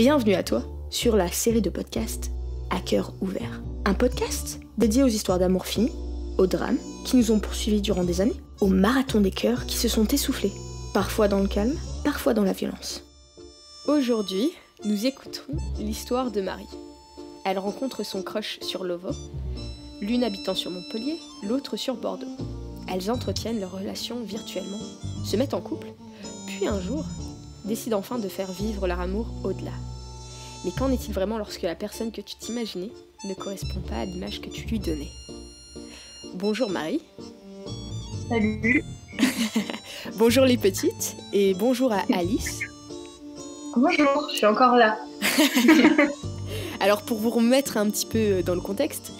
Bienvenue à toi sur la série de podcasts À cœur ouvert. Un podcast dédié aux histoires d'amour fini, aux drames qui nous ont poursuivis durant des années, aux marathons des cœurs qui se sont essoufflés, parfois dans le calme, parfois dans la violence. Aujourd'hui, nous écouterons l'histoire de Marie. Elle rencontre son crush sur Lovo, l'une habitant sur Montpellier, l'autre sur Bordeaux. Elles entretiennent leur relation virtuellement, se mettent en couple, puis un jour, décident enfin de faire vivre leur amour au-delà. Mais qu'en est-il vraiment lorsque la personne que tu t'imaginais ne correspond pas à l'image que tu lui donnais ? Bonjour Marie. Salut. Bonjour les petites et bonjour à Alice. Bonjour, je suis encore là. Alors pour vous remettre un petit peu dans le contexte,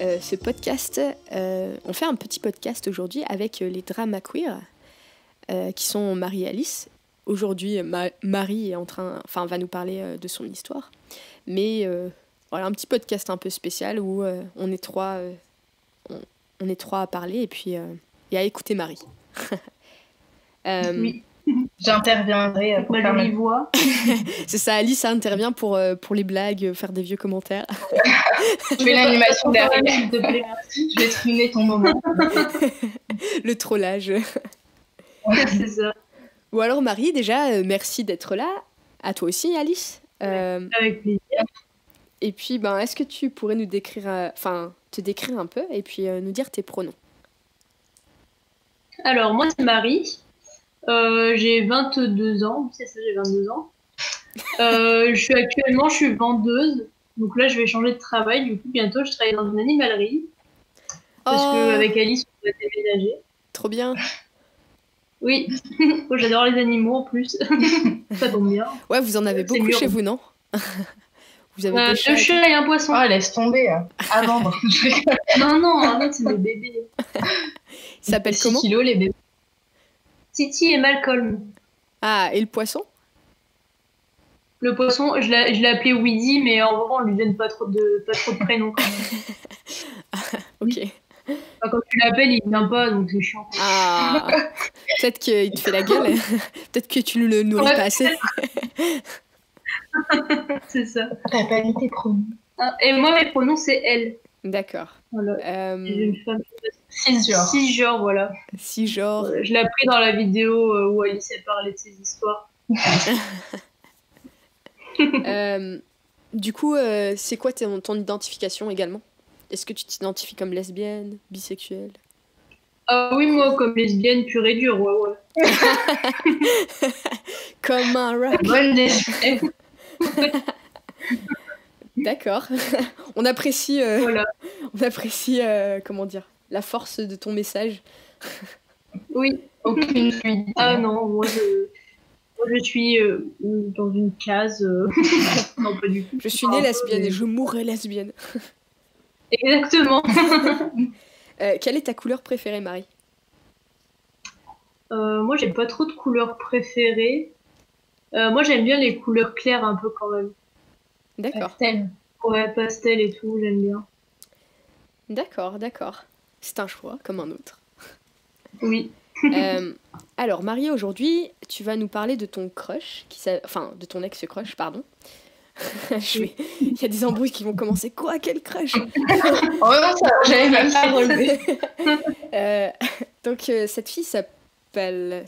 ce podcast, on fait un petit podcast aujourd'hui avec les dramas queer qui sont Marie et Alice. Aujourd'hui, Marie va nous parler de son histoire. Mais voilà, un petit podcast un peu spécial où on est trois à parler et puis à écouter Marie. Oui, j'interviendrai pour faire ma voix. C'est ça, Alice intervient pour les blagues, faire des vieux commentaires. Je fais l'animation derrière, s'il te plaît. Je vais truiner ton moment. Le trollage. Ouais, c'est ça. Ou alors Marie, déjà, merci d'être là. À toi aussi, Alice. Avec plaisir. Et puis, est-ce que tu pourrais nous décrire, te décrire un peu et puis nous dire tes pronoms ? Alors, moi, c'est Marie. J'ai 22 ans. C'est ça, j'ai 22 ans. Je suis vendeuse. Donc là, je vais changer de travail. Du coup, bientôt, je travaille dans une animalerie. Parce qu'avec Alice, on va déménager. Trop bien. Oui, j'adore les animaux en plus. Ça tombe bien. Ouais, vous en avez beaucoup chez vous, non ? Vous avez deux chats et un poisson. Ah, laisse tomber. À vendre. Non, c'est des bébés. Ils s'appellent comment ? 6 kilos, les bébés. Titi et Malcolm. Ah, et le poisson ? Le poisson, je l'ai appelé Weedy, mais en vrai, on lui donne pas trop de prénoms quand même. Ok. Quand tu l'appelles, il vient pas, donc c'est chiant. Ah, peut-être qu'il te fait la gueule. Peut-être que tu le nourris pas assez. C'est ça. T'as pas mis tes pronoms. Et moi, mes pronoms, c'est elle. D'accord. Voilà. Une femme. Cisgenre. Cisgenre, voilà. Cisgenre. Je l'ai appris dans la vidéo où Alice a parlé de ses histoires. Du coup, c'est quoi ton identification également ? Est-ce que tu t'identifies comme lesbienne, bisexuelle ? Ah oui, moi, comme lesbienne pure et dure, ouais. Comme un rock. Bonne lesbienne. D'accord. On apprécie, voilà. comment dire, la force de ton message. Oui. Aucune fluidité. Ah non, moi je suis dans une case. Non, pas du tout. Je suis née lesbienne et je mourrai lesbienne. Exactement. Quelle est ta couleur préférée, Marie ? Moi, j'ai pas trop de couleurs préférées. Moi, j'aime bien les couleurs claires un peu quand même. D'accord. Pastel. Ouais, pastel et tout, j'aime bien. D'accord. C'est un choix, comme un autre. Oui. Alors, Marie, aujourd'hui, tu vas nous parler de ton crush, de ton ex-crush, pardon. Il y a des embrouilles qui vont commencer. Quoi, quel crush ? Oh non, ça, j'avais même pas relevé. Donc, cette fille s'appelait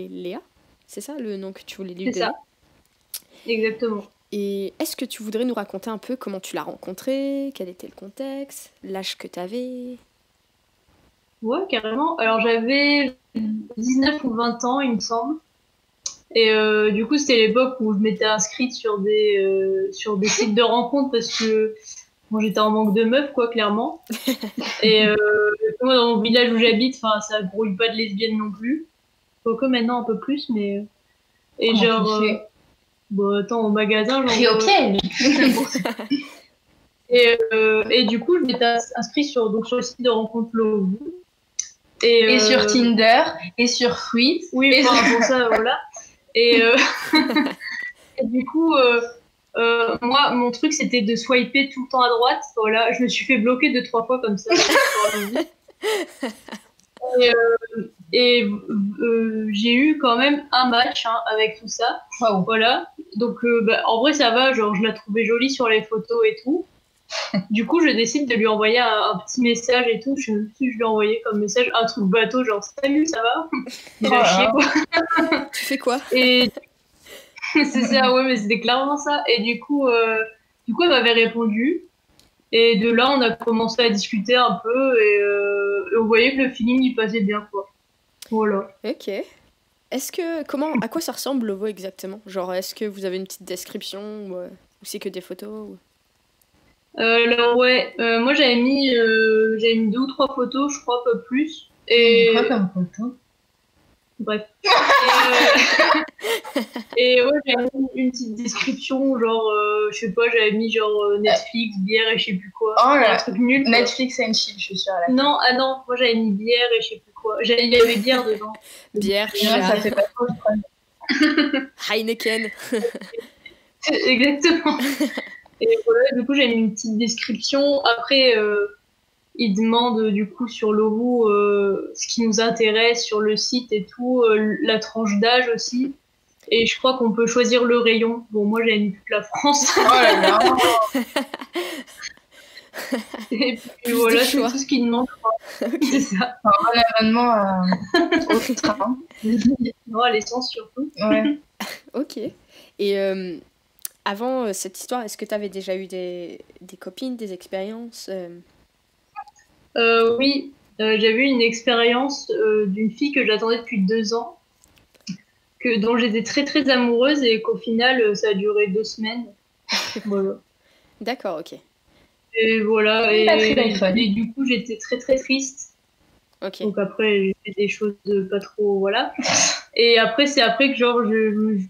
Léa. C'est ça le nom que tu voulais lui donner ? C'est ça. Exactement. Et est-ce que tu voudrais nous raconter un peu comment tu l'as rencontrée, quel était le contexte, l'âge que tu avais ? Ouais, carrément. Alors, j'avais 19 ou 20 ans, il me semble. Et du coup, c'était l'époque où je m'étais inscrite sur des sites de rencontres parce que bon, j'étais en manque de meufs, quoi, clairement. Et moi, dans mon village où j'habite, ça grouille pas de lesbiennes non plus. Quoique maintenant un peu plus, mais... Et genre... attends, au magasin, genre... Pris au piège. Et du coup, je m'étais inscrite sur le site de rencontre Lovo. Et sur Tinder, et sur Fruit. Oui, pour ça, voilà. Et du coup, moi, mon truc, c'était de swiper tout le temps à droite. Voilà, je me suis fait bloquer 2-3 fois comme ça. Et j'ai eu quand même un match avec tout ça. Wow. Voilà. Donc, en vrai, ça va. Genre, je la trouvais jolie sur les photos et tout. Du coup, je décide de lui envoyer un petit message et tout. Je lui ai envoyé comme message un truc bateau, genre salut, ça va? Il a chier, quoi. Tu fais quoi? Et c'est ça, ouais, mais c'était clairement ça. Et du coup, elle m'avait répondu. Et de là, on a commencé à discuter un peu et on voyait que le feeling il passait bien, quoi. Voilà. Ok. À quoi ça ressemble Lovo exactement? Genre, est-ce que vous avez une petite description ou c'est que des photos Alors ouais, moi j'avais mis 2 ou 3 photos, je crois, pas plus. Et Quoi comme photo? bref. Et ouais, j'avais mis une petite description, genre, je sais pas, j'avais mis genre Netflix, bière et je sais plus quoi. Oh là, un truc nul. Quoi. Netflix and chill, je suis sûre. Non, moi j'avais mis bière et je sais plus quoi. Il y avait bière dedans. Bière, Non, ça chat, fait pas trop de Heineken. Exactement. Et voilà, du coup, j'ai mis une petite description. Après, il demande du coup sur Lovo ce qui nous intéresse sur le site et tout, la tranche d'âge aussi. Et je crois qu'on peut choisir le rayon. Bon, moi, j'ai mis toute la France. Oh là là. Et puis Plus voilà, de c'est choix. tout ce qu'il demande. C'est ça. Un bon abonnement au train. Non, à l'essence surtout. Ouais. Ok. Et avant cette histoire, est-ce que tu avais déjà eu des copines, des expériences Oui, j'avais eu une expérience d'une fille que j'attendais depuis 2 ans. Dont j'étais très très amoureuse et qu'au final ça a duré 2 semaines. Voilà. D'accord, ok. Et voilà, Batterie d'iPhone. et du coup j'étais très très triste. Ok. Donc après j'ai fait des choses pas trop, voilà. Et après c'est après que genre je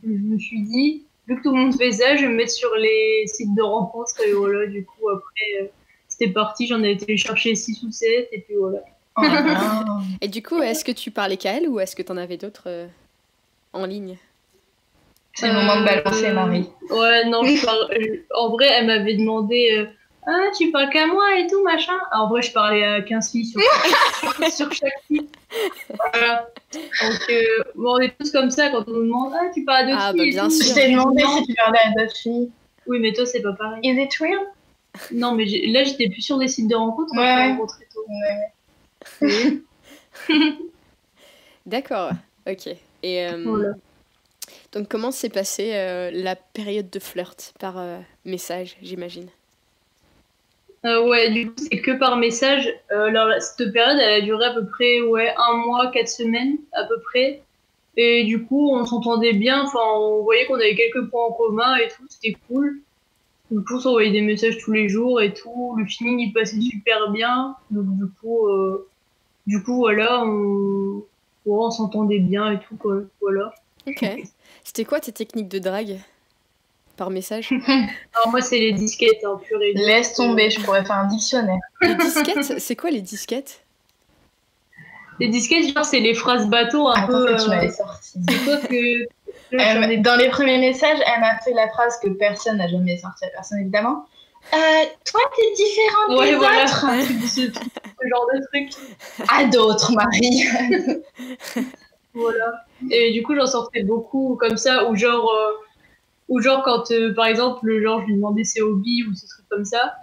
me suis dit, vu que tout le monde fait ça, je vais me mettre sur les sites de rencontres et voilà, du coup après c'était parti, j'en ai été chercher 6 ou 7 et puis voilà. Oh là. Et du coup, est-ce que tu parlais qu'à elle ou est-ce que tu en avais d'autres en ligne? C'est le moment de balancer Marie. Ouais, non, en vrai, elle m'avait demandé ah, tu parles qu'à moi et tout, machin. En vrai, je parlais à 15 filles sur chaque site. Voilà. Donc, bon, on est tous comme ça quand on nous demande ah, tu parles à d'autres Ah, filles. bah, et bien tout. sûr. Je t'ai demandé Non. si tu parlais à d'autres filles. Oui, mais toi, c'est pas pareil. Is it real? Non, mais là, j'étais plus sur des sites de rencontres quand Ouais. je t'ai rencontré toi. Ouais. Oui. D'accord, ok. Et Voilà. donc, comment s'est passée la période de flirt par message, j'imagine? Ouais, du coup, c'est que par message. Alors, cette période, elle a duré à peu près 1 mois, 4 semaines, à peu près. Et du coup, on s'entendait bien. Enfin, on voyait qu'on avait quelques points en commun et tout. C'était cool. Du coup, on s'envoyait des messages tous les jours et tout. Le feeling, il passait super bien. Donc, du coup voilà, on s'entendait bien et tout, quoi. Voilà. Ok. C'était quoi tes techniques de drague par message? Alors, moi, c'est les disquettes, pur et dur. Laisse tomber, je pourrais faire un dictionnaire. Les disquettes? C'est quoi les disquettes? Les disquettes, genre, c'est les phrases bateau un Attends, peu. ça, tu m'avais sorti. C'est quoi que. J'en ai- Dans les premiers messages, elle m'a fait la phrase que personne n'a jamais sortie à personne, évidemment. Toi, t'es différente Ouais, des voilà. autres. Ce genre de truc. À d'autres, Marie. Voilà. Et du coup, j'en sortais beaucoup comme ça, ou genre quand, par exemple, genre, je lui demandais ses hobbies ou ces trucs comme ça,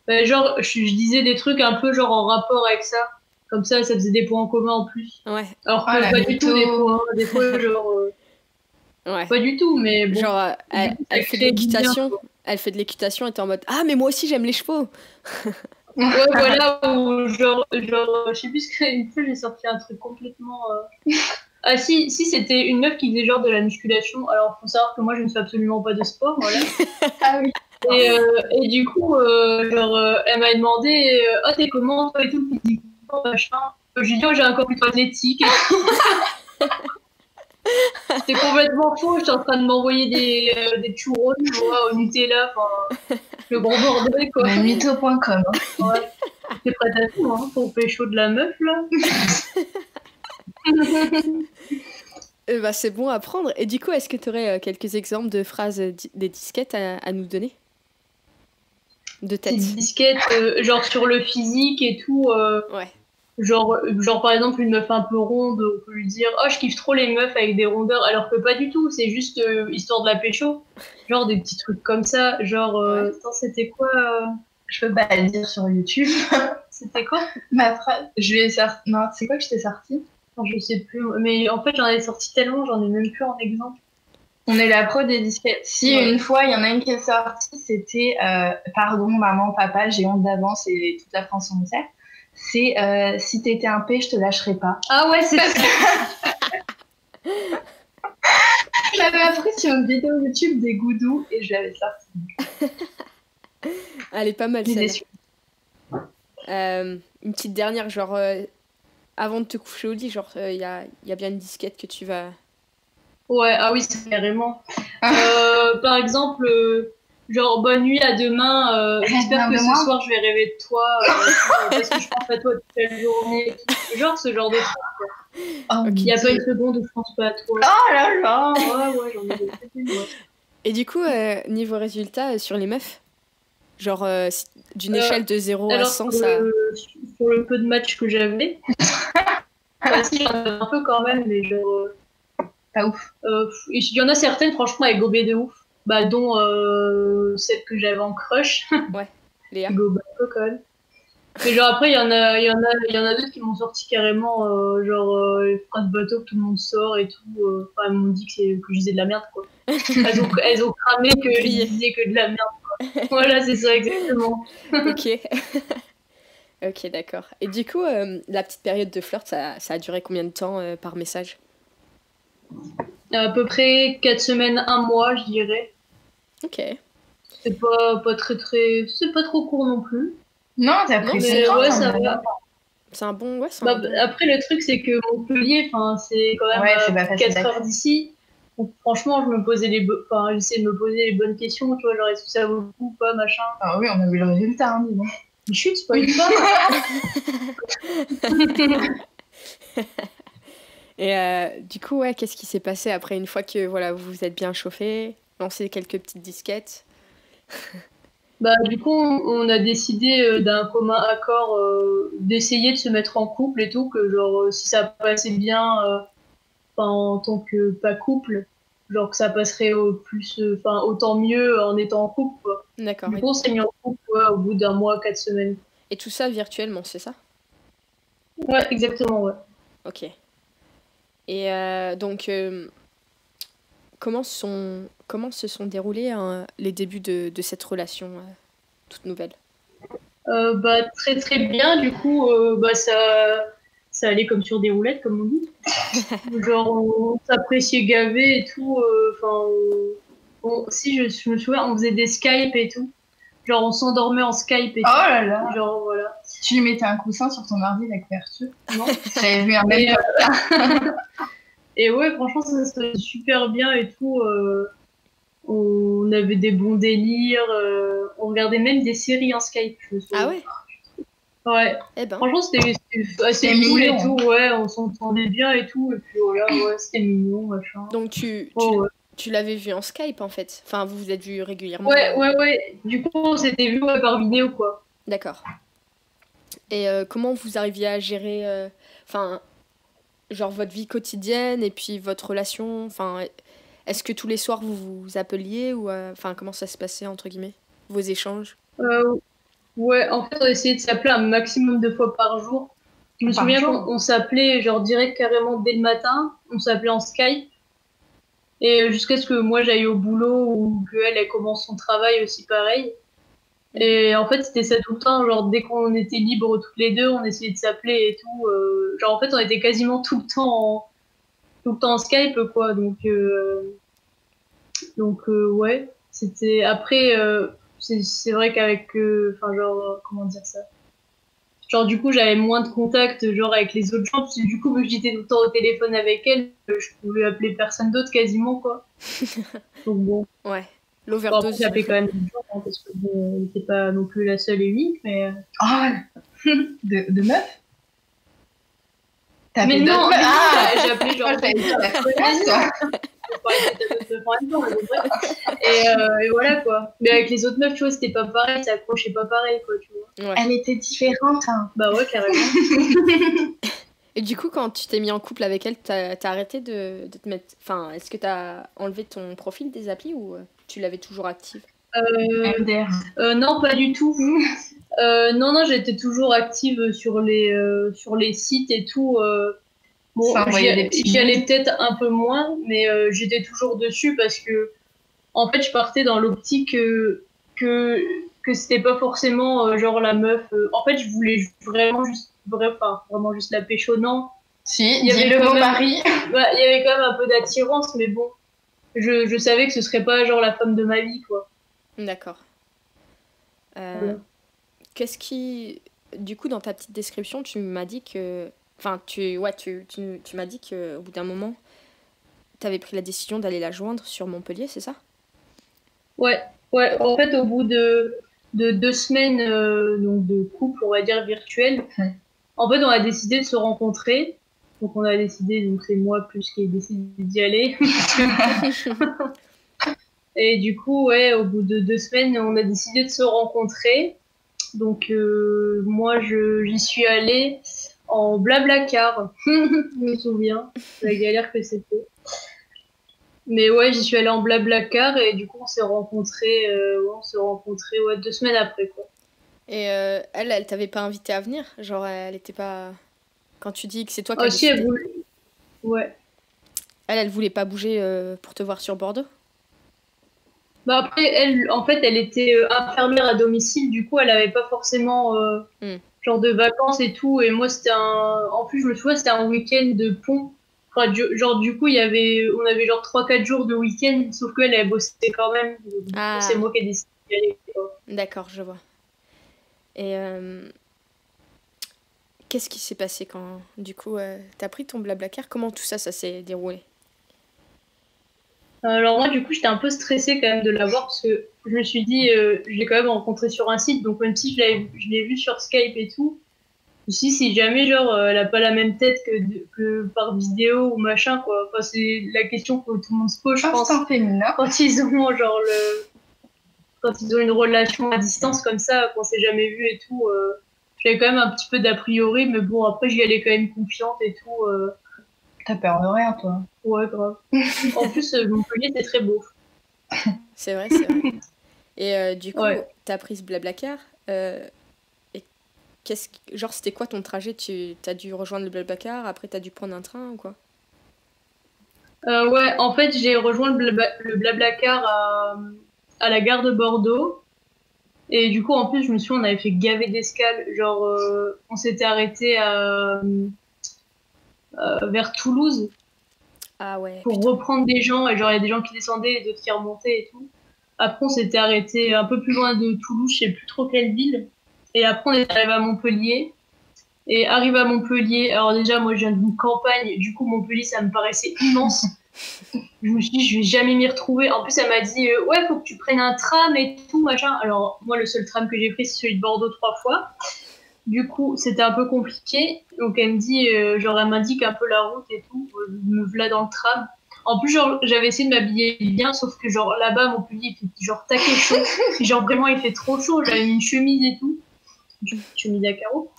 bah, genre, je disais des trucs un peu genre en rapport avec ça. Comme ça faisait des points en commun en plus. Ouais, Alors que Oh, la pas du tout, mytho. des fois, genre, ouais. pas du tout, mais bon. Genre, Du coup, ça elle fait de crée du lien, l'équitation. quoi. Elle fait de l'équitation et t'es en mode ah, mais moi aussi j'aime les chevaux. Ouais, voilà, ou genre, je sais plus une fois, j'ai sorti un truc complètement. Ah si, c'était une meuf qui faisait genre de la musculation. Alors, faut savoir que moi, je ne fais absolument pas de sport, voilà. Ah oui. Et du coup, elle m'a demandé ah, t'es comment, toi et tout, physiquement, machin. J'ai dit, oh, j'ai un corps plutôt athlétique. C'était complètement faux, j'étais en train de m'envoyer des churros, tu vois, au Nutella, enfin, le gros bordel, quoi. Mais mytho.com. Hein. Ouais. J'étais prête à tout, pour pécho de la meuf, là. Bah, c'est bon à prendre. Et du coup, est-ce que tu aurais quelques exemples de phrases des disquettes à nous donner? De tête. Petite disquette, genre sur le physique et tout. Ouais. Genre par exemple une meuf un peu ronde, on peut lui dire oh je kiffe trop les meufs avec des rondeurs, alors que pas du tout, c'est juste histoire de la pécho, genre des petits trucs comme ça, genre attends, c'était quoi Je peux pas le dire sur YouTube. c'était quoi Ma phrase. Je lui ai sorti. Non, c'est quoi que je t'ai sorti? enfin, je sais plus, mais en fait j'en ai sorti tellement, j'en ai même plus en exemple. On est la pro des disquettes. Si une fois il y en a une qui est sortie, c'était pardon maman, papa, j'ai honte d'avance et toute la France en sait. C'est si t'étais un P, je te lâcherais pas. Ah ouais, c'est ça. Je l'avais appris sur une vidéo YouTube des goudous et je l'avais sortie. Elle est pas mal celle-là. Une petite dernière, genre avant de te coucher au lit, genre y a bien une disquette que tu vas... Ouais, ah oui, c'est carrément. Par exemple, genre bonne nuit à demain, j'espère que ce soir je vais rêver de toi, parce que je pense à toi toute la journée. Genre ce genre de truc. Oh, il n'y a pas une seconde où je pense pas à toi. Oh là là. Ouais, j'en ai des ouais. Et du coup, niveau résultat sur les meufs, genre d'une échelle de 0 à 100, ça... Pour le peu de matchs que j'avais, si j'en avais un peu quand même, mais genre... Pas ouf. Il y en a certaines, franchement, elles gobaient de ouf. Bah, dont celle que j'avais en crush. Ouais, Léa. Qui gobe un peu quand même. Mais genre après, il y en a d'autres qui m'ont sorti carrément, genre, les phrases bateau que tout le monde sort et tout. Enfin, elles m'ont dit que je disais de la merde, quoi. Elles ont cramé que je disais que de la merde, quoi. Voilà, c'est ça, exactement. Ok. Ok, d'accord. Et du coup, la petite période de flirt, ça a duré combien de temps par message? À peu près 4 semaines, 1 mois, je dirais. Ok. C'est pas c'est pas trop court non plus. Non, t'as pris mais ouais, ça va. C'est un bon, ouais, Bah, après, le truc, c'est que Montpellier, c'est quand même 4 heures d'ici. Donc, franchement, j'essaie de me poser les bonnes questions, tu vois, genre, est-ce que ça vaut le coup ou pas, machin. Ah oui, on a vu le résultat, hein, dis donc. Chut, spoil pas. Et du coup, ouais, qu'est-ce qui s'est passé après, une fois que voilà, vous vous êtes bien chauffé, lancé quelques petites disquettes? Bah, du coup, on a décidé d'un commun accord d'essayer de se mettre en couple et tout, que genre, si ça passait bien en tant que pas couple, genre que ça passerait autant mieux en étant en couple, quoi. D'accord. Du coup, on s'est mis en couple au bout d'un mois, 4 semaines. Et tout ça virtuellement, c'est ça? Ouais, exactement, ouais. Ok. Et donc, comment se sont déroulés les débuts de cette relation toute nouvelle? Bah, très très bien, du coup, ça allait comme sur des roulettes, comme on dit. Genre, on s'appréciait gavé et tout. Si je me souviens, on faisait des Skype et tout. Genre, on s'endormait en Skype et tout. Oh là là. Genre, voilà. Tu lui mettais un coussin sur ton ordi, la couverture? Non. J'avais vu un mec. Et ouais, franchement, ça se passait super bien et tout. On avait des bons délires. On regardait même des séries en Skype, je me souviens. Ah ouais? Ouais. Eh ben. Franchement, c'était assez cool et tout. Ouais, on s'entendait bien et tout. Et puis voilà, ouais, c'était mignon, machin. Donc tu l'avais vu en Skype en fait? Enfin, vous vous êtes vus régulièrement? Ouais. Du coup, on s'était vus par vidéo, quoi. D'accord. Et comment vous arriviez à gérer, genre votre vie quotidienne et puis votre relation? Enfin, est-ce que tous les soirs vous vous appeliez ou comment ça se passait entre guillemets, vos échanges? Ouais, en fait, on essayait de s'appeler un maximum de fois par jour. Je me souviens qu'on s'appelait genre direct carrément dès le matin. On s'appelait en Skype. Et jusqu'à ce que moi j'aille au boulot ou qu'elle elle commence son travail aussi pareil. Et en fait, c'était ça tout le temps. Genre, dès qu'on était libres toutes les deux, on essayait de s'appeler et tout. Genre, en fait, on était quasiment tout le temps en Skype, quoi. Donc ouais. C'était. Après, c'est vrai qu'avec. Comment dire ça? Genre, du coup, j'avais moins de contact, genre, avec les autres gens. Parce que du coup, vu que j'étais tout le temps au téléphone avec elle, je pouvais appeler personne d'autre quasiment, quoi. Donc bon. Ouais. L'overdose. J'appelais quand même des gens, hein, parce que bon, n'était pas non plus la seule et unique, mais. Oh de meuf? Mais non, j'ai appelé genre. pour parler de d'autres meufs en même temps, mais bon, bref. Et voilà, quoi. Mais avec les autres meufs, tu vois, c'était pas pareil, ça accrochait pas pareil, quoi, tu vois. Ouais. Elle était différente. Hein. Bah ouais, carrément. Et du coup, quand tu t'es mis en couple avec elle, t'as arrêté de te mettre... Enfin, est-ce que t'as enlevé ton profil des applis ou tu l'avais toujours active? MDR. Non, pas du tout. Non, j'étais toujours active sur les sites et tout. Bon, Ça envoyait des petits j'y allais mots. peut-être un peu moins, mais j'étais toujours dessus parce que, en fait, je partais dans l'optique que c'était pas forcément genre la meuf. En fait, je voulais vraiment juste la pécho, non. Si, Il y avait dis le quand mot même- Marie. Bah, il y avait quand même un peu d'attirance, mais bon, je savais que ce serait pas genre la femme de ma vie, quoi. D'accord. Voilà. Qu'est-ce qui... Du coup, dans ta petite description, tu m'as dit que... Enfin, tu m'as dit qu'au bout d'un moment, t'avais pris la décision d'aller la joindre sur Montpellier, c'est ça? Ouais. En fait, au bout de 2 semaines donc de couple, on va dire virtuel, en fait, on a décidé de se rencontrer. Donc, on a décidé, donc c'est moi plus qui ai décidé d'y aller. Et du coup, ouais, au bout de 2 semaines, on a décidé de se rencontrer. Donc, moi, j'y suis allée en Blablacar. Je me souviens, la galère que c'était. Mais ouais, j'y suis allée en Blablacar et du coup, on s'est rencontrés, ouais, 2 semaines après, quoi. Et elle t'avait pas invité à venir? Genre, elle était pas... Quand tu dis que c'est toi qui as Ah si, elle décidé, voulait. Ouais. elle voulait pas bouger pour te voir sur Bordeaux? Bah après, elle, en fait, elle était infirmière à domicile, du coup, elle avait pas forcément Hmm. genre de vacances et tout. Et moi, en plus, je me souviens, c'était un week-end de pont. Enfin, genre, du coup, on avait genre 3-4 jours de week-end, sauf qu'elle, elle bossait quand même. Du coup, c'est Ah, moi qui ai décidé d'y aller, quoi. d'accord, je vois. Et qu'est-ce qui s'est passé quand, du coup, t'as pris ton Blablacar? Comment tout ça s'est déroulé? Alors moi, du coup, j'étais un peu stressée quand même de l'avoir parce que je me suis dit, je l'ai quand même rencontré sur un site, donc même si je l'ai vu sur Skype et tout, si jamais genre elle a pas la même tête que par vidéo ou machin quoi. Enfin, c'est la question que tout le monde se pose, je pense, Instinct féminin. quand ils ont genre quand ils ont une relation à distance comme ça, qu'on s'est jamais vu et tout. J'avais quand même un petit peu d'a priori, mais bon après j'y allais quand même confiante et tout. T'as peur de rien, toi. Ouais, grave. En plus, Montpellier c'est très beau. C'est vrai, c'est vrai. Et du coup, Ouais. t'as pris ce Blablacar. Et genre, c'était quoi ton trajet? T'as dû rejoindre le Blablacar, après t'as dû prendre un train ou quoi? Ouais, en fait, j'ai rejoint le Blablacar à la gare de Bordeaux. Et du coup, en plus, je me souviens, on avait fait gaver d'escales. Genre, on s'était arrêté vers Toulouse Ah ouais, pour putain. reprendre des gens. Et genre, il y a des gens qui descendaient et d'autres qui remontaient et tout. Après, on s'était arrêté un peu plus loin de Toulouse, je sais plus trop quelle ville. Et après, on est arrivé à Montpellier. Et arrivé à Montpellier, alors déjà, moi, je viens d'une campagne. Du coup, Montpellier, ça me paraissait immense. Je me suis dit, je vais jamais m'y retrouver. En plus, elle m'a dit, ouais, faut que tu prennes un tram et tout, machin. Alors, moi, le seul tram que j'ai pris, c'est celui de Bordeaux 3 fois. Du coup, c'était un peu compliqué. Donc, elle me dit, genre, elle m'indique un peu la route et tout. Me voilà dans le tram. En plus, genre, j'avais essayé de m'habiller bien, sauf que, genre, là-bas, à Montpellier, il fait genre taquet chaud. Et genre, vraiment, il fait trop chaud. J'avais mis une chemise et tout. Une chemise à carreaux.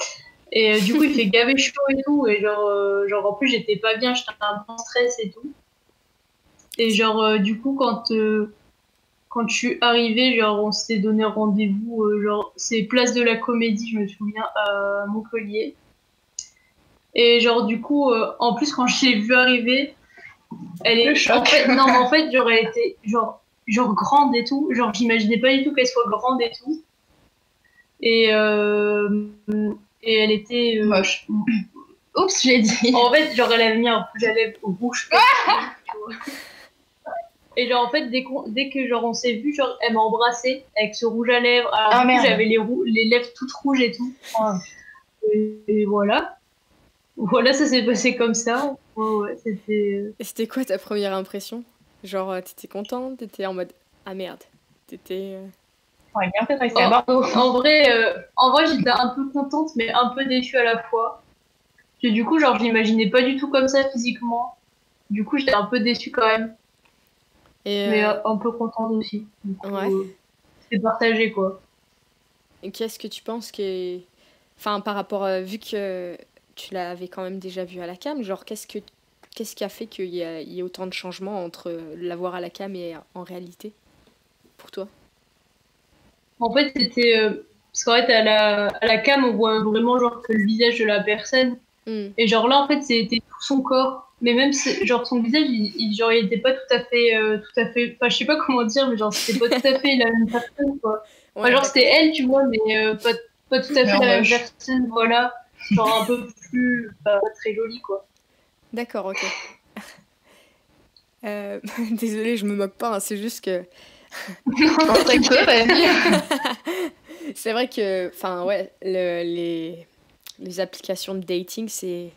Et du coup, il fait gaver chaud et tout. Et genre en plus, j'étais pas bien. J'étais un peu en stress et tout. Et genre, du coup, quand je suis arrivée, genre, on s'était donné rendez-vous, genre, c'est Place de la Comédie, je me souviens, à Montpellier. Et genre, du coup, en plus, quand je l'ai vue arriver, elle Le est... choc. En fait, non, mais en fait, genre, elle était, genre grande et tout. Genre, j'imaginais pas du tout qu'elle soit grande et tout. Et, et elle était... Moche. Oups, j'ai dit. En fait, genre, elle avait mis un rouge à lèvres rouge. Tu vois. Et genre, en fait, dès que genre, on s'est vu, genre, elle m'a embrassé avec ce rouge à lèvres. Alors, Ah, du coup, merde. j'avais les lèvres toutes rouges et tout. Et voilà. Voilà, ça s'est passé comme ça. Ouais, c'était... Et c'était quoi ta première impression? Genre, t'étais contente? T'étais en mode, ah merde. T'étais... On aurait bien fait de rester à Bordeaux. En vrai, j'étais un peu contente, mais un peu déçue à la fois. Parce que du coup, genre, je l'imaginais pas du tout comme ça physiquement. Du coup, j'étais un peu déçue quand même. Et Mais un peu contente aussi. Du coup, ouais. c'est partagé, quoi. Et qu'est-ce que tu penses que... Enfin, par rapport... vu que tu l'avais quand même déjà vu à la cam, genre, qu'est-ce qui a fait qu'il y ait autant de changements entre la voir à la cam et en réalité, pour toi? En fait, c'était... parce qu'en fait, à la cam, on voit vraiment genre que le visage de la personne. Hmm. Et genre là, en fait, c'était tout son corps. Mais même, genre, son visage, genre, il était pas tout à fait... Enfin, je sais pas comment dire, mais genre, c'était pas tout à fait la même personne, quoi. Enfin, Ouais, genre, d'accord. c'était elle, tu vois, mais pas tout à Mais fait en la même moche. personne, voilà. Genre, un peu plus... pas très jolie, quoi. D'accord, ok. Désolée, je me moque pas, hein, c'est juste que... Non, tu peux, vas-y. C'est vrai que, enfin, ouais, les applications de dating, c'est...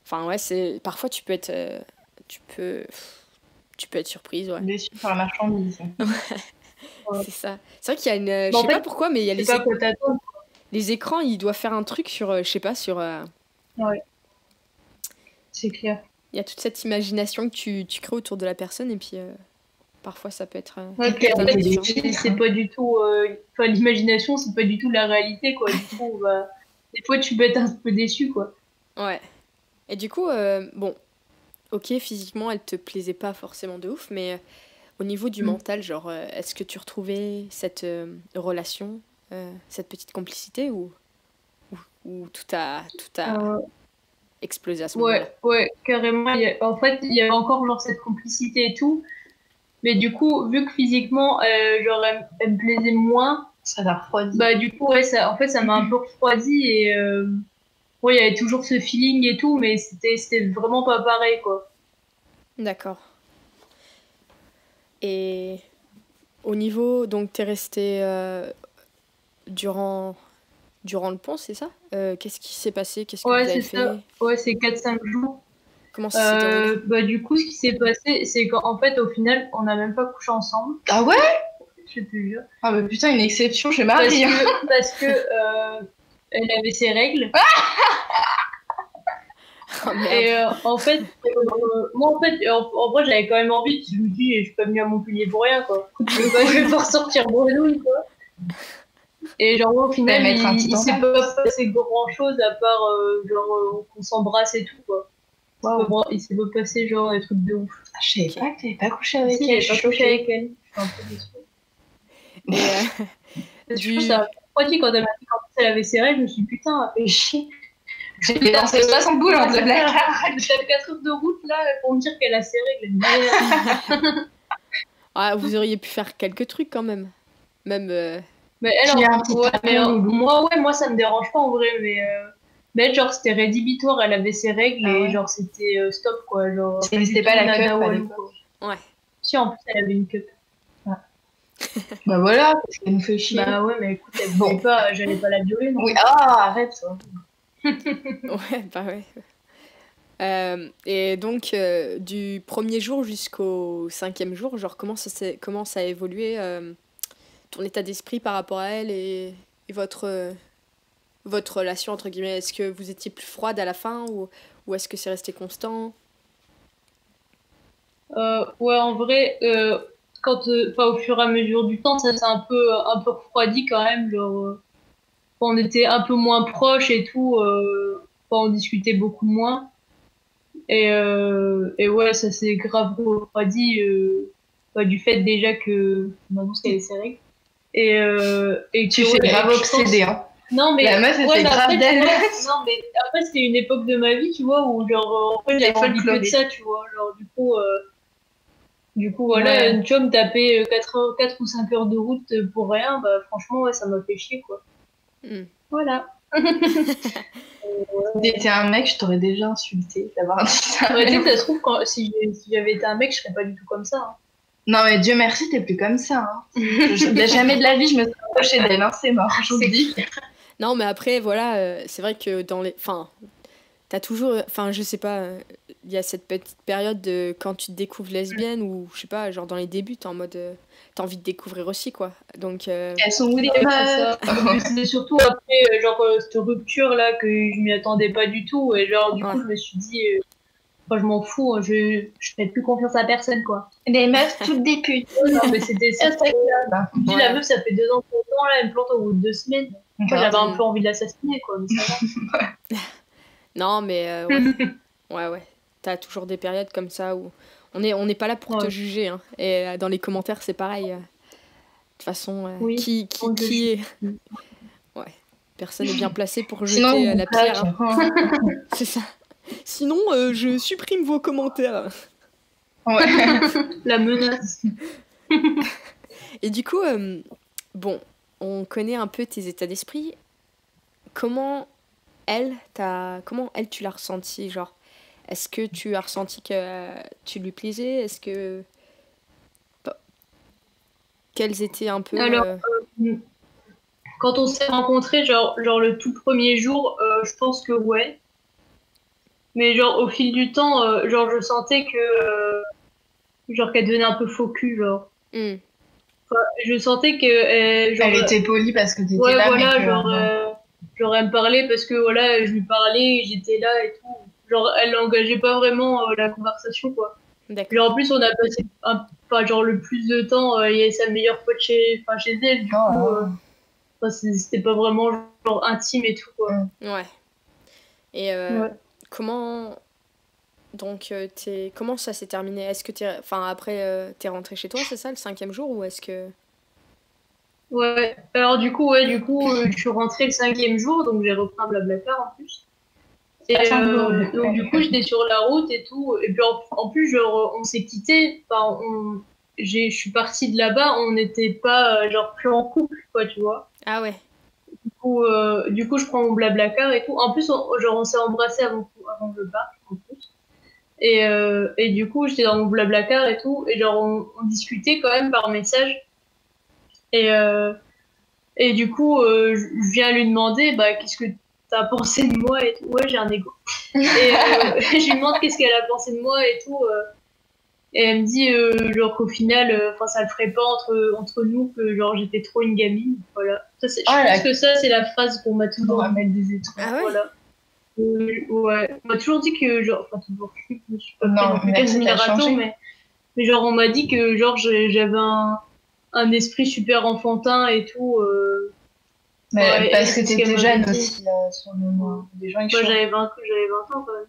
Enfin, ouais, c'est... Parfois, tu peux... Tu peux être surprise, ouais. Déçue par la marchandise. Ouais. C'est ça. C'est vrai qu'il y a une... je Mais en sais pas fait, pourquoi, mais il y a c'est pas quoi t'attends. les écrans, ils doivent faire un truc sur... je sais pas, sur... Ouais, c'est clair. Il y a toute cette imagination que tu crées autour de la personne, et puis parfois, ça peut être... Ouais, puis en Ouais, fait, des c'est pas du tout... Enfin, l'imagination, c'est pas du tout la réalité, quoi. Du coup, bah, des fois, tu peux être un peu déçu, quoi. Ouais. Et du coup, bon, ok, physiquement, elle te plaisait pas forcément de ouf, mais au niveau du Mm. mental, genre, est-ce que tu retrouvais cette relation, cette petite complicité, ou tout a Euh, explosé à ce moment-là? ouais, carrément. En fait, il y avait encore genre cette complicité et tout. Mais du coup, vu que physiquement, genre, elle me plaisait moins, Ça t'a refroidi. bah, du coup, ouais, en fait, ça m'a un peu refroidi et, ouais, il y avait toujours ce feeling et tout, mais c'était vraiment pas pareil, quoi. D'accord. Et au niveau, donc, t'es resté durant le pont, c'est ça? Qu'est-ce qui s'est passé? Qu'est-ce que vous Ouais, avez c'est fait? ça. Ouais, c'est 4-5 jours. Comment ça s'est déroulé? Bah, du coup, ce qui s'est passé, c'est qu'en fait, au final, on n'a même pas couché ensemble, Ah ouais? je te jure. Ah bah putain, une exception chez Parce Marie. que elle avait ses règles. Oh merde. Et en fait, moi, en fait, en vrai, j'avais quand même envie. Je me dis, je suis pas venue à Montpellier pour rien, quoi. Je vais pas ressortir bredouille, quoi. Et genre, au final, mettre un petit il s'est tampon. pas passé grand chose à part, genre, qu'on s'embrasse et tout, quoi. Waouh. Il s'est pas passé, genre, des trucs de ouf. Ah, je savais Ok. pas que t'avais pas couché avec Si, elle. j'avais pas couché avec elle. Je suis un peu déçue. Et Parce que du... ça m'a refroidi quand elle m'a dit qu'en plus elle avait ses règles. Je me suis dit, putain, elle fait chier. J'ai lancé 60 boules en deux blagues. J'avais 4 heures de route là pour me dire qu'elle a ses règles. Merde. Ah, vous auriez pu faire quelques trucs quand même. Même... Mais elle, J'ai un petit ouais, mais tampon, loulou. moi ça me dérange pas en vrai. Mais elle, genre, c'était rédhibitoire. Elle avait ses règles Ah et ouais. genre, c'était stop quoi. Genre, C'était pas la nada cup à walou, l'époque. quoi. Ouais. Si, en plus, elle avait une cup. Bah voilà, parce qu'elle nous fait chier. Bah ouais, mais écoute, elle Bon. voulait pas, j'allais pas la violer, non. Oui, ah, arrête ça. Ouais, bah ouais. Et donc, du premier jour jusqu'au 5e jour, genre, comment ça a évolué ton état d'esprit par rapport à elle et votre relation, entre guillemets? Est-ce que vous étiez plus froide à la fin ou est-ce que c'est resté constant? Ouais, en vrai, enfin, au fur et à mesure du temps, ça s'est un peu refroidi quand même. Genre, quand on était un peu moins proches et tout, quand on discutait beaucoup moins. Et ouais, ça s'est grave refroidi bah, du fait déjà que Manon qu'elle avait ses règles. Et Tu que, fais ouais, grave et que je pense- obsédée, hein. Non, mais La meuf, elle ouais, fait mais grave après, d'elle. non, mais après, c'était une époque de ma vie, tu vois, où genre, en fait, j'avais envie que de folklorique. ça, tu vois. Genre, du coup, voilà, Ouais. tu vois, me taper 4 ou 5 heures de route pour rien, bah franchement, ouais, ça m'a fait chier, quoi. Hmm. Voilà. Si t'étais un mec, je t'aurais déjà insulté d'avoir dit ça. Ouais, tu sais, ça se trouve, si j'avais été un mec, je serais pas du tout comme ça. Hein. Non, mais Dieu merci, t'es plus comme ça. Hein. Jamais de la vie, je me suis approchée d'elle, hein, c'est mort, je vous le dis. Non, mais après, voilà, c'est vrai que dans les... Enfin, t'as toujours... Enfin, je sais pas, il y a cette petite période de quand tu te découvres lesbienne ou, je sais pas, genre dans les débuts, t'es en mode... t'as envie de découvrir aussi, quoi. Donc... Elles sont où les Ouais, c'est meufs? ça. C'est surtout après, genre, cette rupture-là, que je m'y attendais pas du tout. Et genre, du coup, je me suis dit, Enfin, je m'en fous, hein, je fais plus confiance à personne, quoi. Les meufs, toutes des putes. Non, mais c'était ça. Je me dis, la meuf, ça fait 2 ans qu'on temps, là, elle me plante au bout de 2 semaines. Moi, j'avais un peu envie de l'assassiner, quoi, mais ça va. Non, mais ouais. T'as toujours des périodes comme ça où on n'est pas là pour te juger. Hein. Et dans les commentaires, c'est pareil. De toute façon, Oui, qui est... Ouais. Personne n'est bien placé pour jeter la pierre. Hein. C'est ça. Sinon, je supprime vos commentaires. Ouais. La menace. Et du coup, bon, on connaît un peu tes états d'esprit. Comment tu l'as ressenti, genre, est-ce que tu as ressenti que tu lui plaisais? Est-ce que... Quels étaient un peu... Alors, quand on s'est rencontrés, genre le tout premier jour, je pense que ouais. Mais genre au fil du temps, genre je sentais que genre qu'elle devenait un peu faux cul, genre. Enfin, je sentais que genre, elle était polie parce que t'étais ouais, là, voilà, mais que... genre elle me parlait parce que voilà, je lui parlais, j'étais là et tout. Genre elle n'engageait pas vraiment la conversation, quoi. D'accord. Genre en plus on a passé genre le plus de temps, il y avait sa meilleure pote chez elle, du coup c'était pas vraiment genre intime et tout, quoi. Ouais. Et Ouais. comment comment ça s'est terminé? Est-ce que après t'es rentrée chez toi, c'est ça, le 5e jour, ou est-ce que... Ouais, alors du coup, je suis rentrée le 5e jour, donc j'ai repris un Blablacar en plus. Et donc du coup, j'étais sur la route et tout, et puis en plus, genre, on s'est quittés, enfin, je suis partie de là-bas, on n'était pas, genre, plus en couple, quoi, tu vois. Ah ouais. Du coup, je prends mon Blablacar et tout. En plus, on s'est embrassés avant que je parte, en plus. Et du coup, j'étais dans mon Blablacar et tout, et genre, on discutait quand même par message. Et du coup, je viens lui demander, bah, qu'est-ce que t'as pensé de moi et tout. Ouais, j'ai un ego. Et je lui demande qu'est-ce qu'elle a pensé de moi et tout. Et elle me dit, genre qu'au final, ça le ferait pas entre nous, que genre j'étais trop une gamine. Voilà. Ça, je pense que ça, c'est la phrase qu'on m'a toujours mettre des étoiles. Ah ouais. Voilà. Ouais. On m'a toujours dit que, genre, enfin, toujours, je suis pas non, mais genre, on m'a dit que, genre, j'avais un esprit super enfantin et tout. Mais parce que t'étais jeune aussi, sur le moment. Des gens moi, j'avais 20 ans quand même.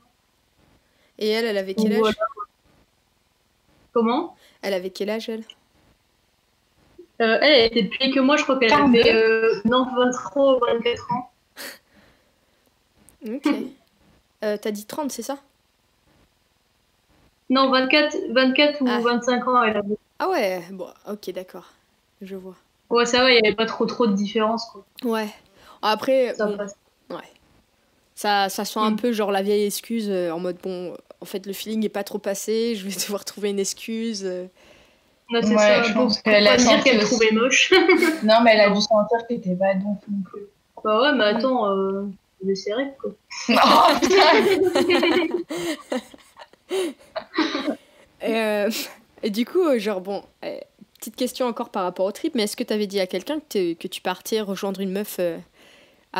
Et elle avait quel âge? Voilà. Comment? Elle avait quel âge, elle? Elle était plus vieille que moi, je crois qu'elle avait 23 ou 24 ans. Ok. T'as dit 30, c'est ça? Non, 24 ou 25 ans, elle avait. Ah ouais, bon, ok, d'accord. Je vois. Ouais, ça va, il n'y avait pas trop de différence, quoi. Ouais. Après, ça bon, passe. Ouais. Ça sent un peu genre la vieille excuse en mode, bon, en fait, le feeling est pas trop passé, je vais devoir trouver une excuse. Ouais, c'est ça, je pense qu'elle a dire qu'elle trouvait moche. Non, mais elle a dû sentir que t'étais pas donc non plus. Bah ouais, mais attends, je vais serrer, quoi. Oh, et du coup, genre, bon, petite question encore par rapport au trip, mais est-ce que t'avais dit à quelqu'un que tu partais rejoindre une meuf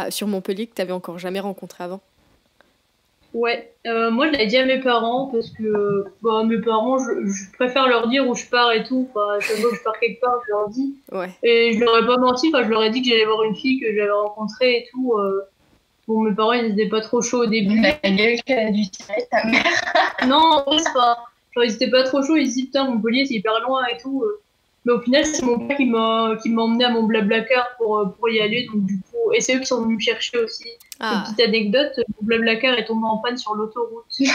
sur Montpellier que t'avais encore jamais rencontrée avant? Ouais, moi je l'avais dit à mes parents parce que mes parents, je préfère leur dire où je pars et tout. Enfin, chaque fois que je pars quelque part, je leur dis. Ouais. Et je leur ai pas menti, je leur ai dit que j'allais voir une fille que j'avais rencontrée et tout. Bon, mes parents ils étaient pas trop chauds au début. La gueule qu'elle a dû tirer, ta mère. Non, c'est pas. Genre ils étaient pas trop chauds, ils se disaient putain, Montpellier c'est hyper loin et tout. Mais au final, c'est mon père qui m'a emmené à mon Blablacar pour y aller. Donc du coup, et c'est eux qui sont venus me chercher aussi. Une petite anecdote, mon Blablacar est tombé en panne sur l'autoroute. Il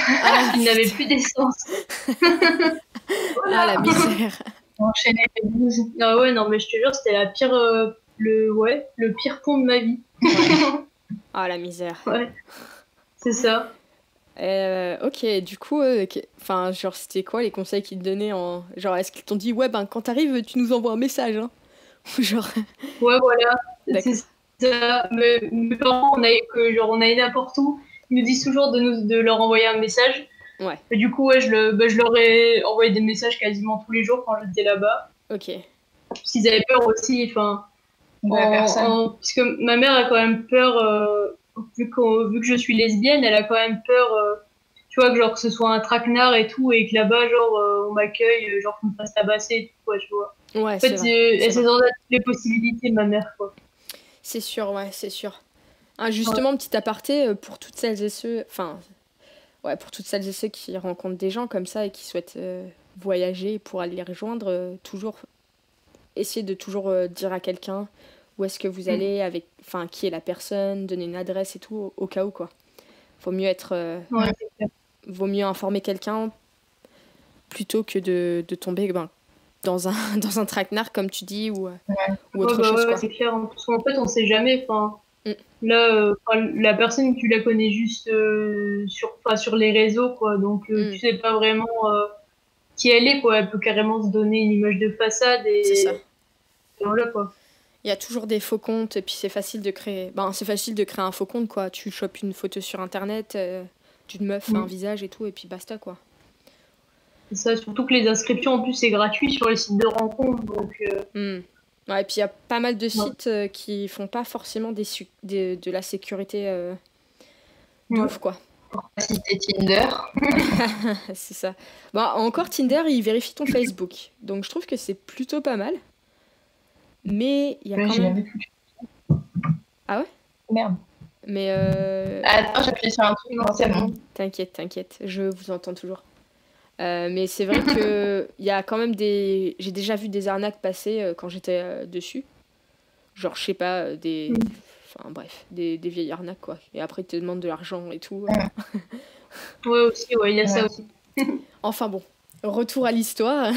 n'avait plus d'essence. Voilà. Ah, la misère. Enchaîner les bouses. Ah ouais, non, mais je te jure, c'était la pire, le pire pont de ma vie. Ouais. Ah, la misère. Ouais, c'est ça. Ok, du coup, enfin, genre, c'était quoi les conseils qu'ils te donnaient genre, est-ce qu'ils t'ont dit, ouais, ben, quand t'arrives, tu nous envoies un message, hein? Ou genre... Ouais, voilà, c'est ça. Mes parents, on allait n'importe où. Ils nous disent toujours de leur envoyer un message. Ouais. Et du coup, ouais, je leur ai envoyé des messages quasiment tous les jours quand j'étais là-bas. Ok. Parce qu'ils avaient peur aussi, enfin... parce que ma mère a quand même peur... vu que je suis lesbienne, elle a quand même peur... tu vois, que genre que ce soit un traquenard et tout, et que là-bas, genre, on m'accueille, genre qu'on me fasse tabasser et tout, quoi, tu vois. Ouais, En c'est fait, vrai. elle s'est dans toutes les possibilités, ma mère, quoi. C'est sûr, ouais, c'est sûr. Ah, justement, petit aparté, pour toutes celles et ceux... Enfin, ouais, pour toutes celles et ceux qui rencontrent des gens comme ça et qui souhaitent voyager pour aller les rejoindre, toujours essayer de toujours dire à quelqu'un où est-ce que vous allez, avec, enfin, qui est la personne, donner une adresse et tout, au cas où, quoi. Vaut mieux être... Ouais, c'est clair. vaut mieux informer quelqu'un plutôt que de tomber dans un traquenard, comme tu dis, ou autre Ouais, chose, ouais, quoi. c'est clair. Parce qu'en fait, on sait jamais. Enfin, Mm. là, la personne, tu la connais juste sur les réseaux, quoi. Donc, tu sais pas vraiment qui elle est, quoi. Elle peut carrément se donner une image de façade C'est ça. et voilà, quoi. Il y a toujours des faux comptes, et puis c'est facile de créer... Ben, c'est facile de créer un faux compte, quoi. Tu chopes une photo sur Internet d'une meuf, un visage et tout, et puis basta, quoi. C'est ça, surtout que les inscriptions, en plus, c'est gratuit sur les sites de rencontres. Donc, Ouais, et puis il y a pas mal de sites qui font pas forcément de la sécurité de ouf, quoi. C'était Tinder. C'est ça. Bon, encore Tinder, il vérifie ton Facebook. Donc je trouve que c'est plutôt pas mal. Mais il y a quand J'ai même... jamais pu. Ah ouais? Merde. Mais Attends, j'appuie sur un truc. Non, c'est bon. T'inquiète, je vous entends toujours. Mais c'est vrai que il y a quand même des... J'ai déjà vu des arnaques passer quand j'étais dessus. Genre, je sais pas, des... Enfin bref, des vieilles arnaques, quoi. Et après, ils te demandent de l'argent et tout. ouais, aussi, ouais, il y a ça aussi. Enfin bon, retour à l'histoire.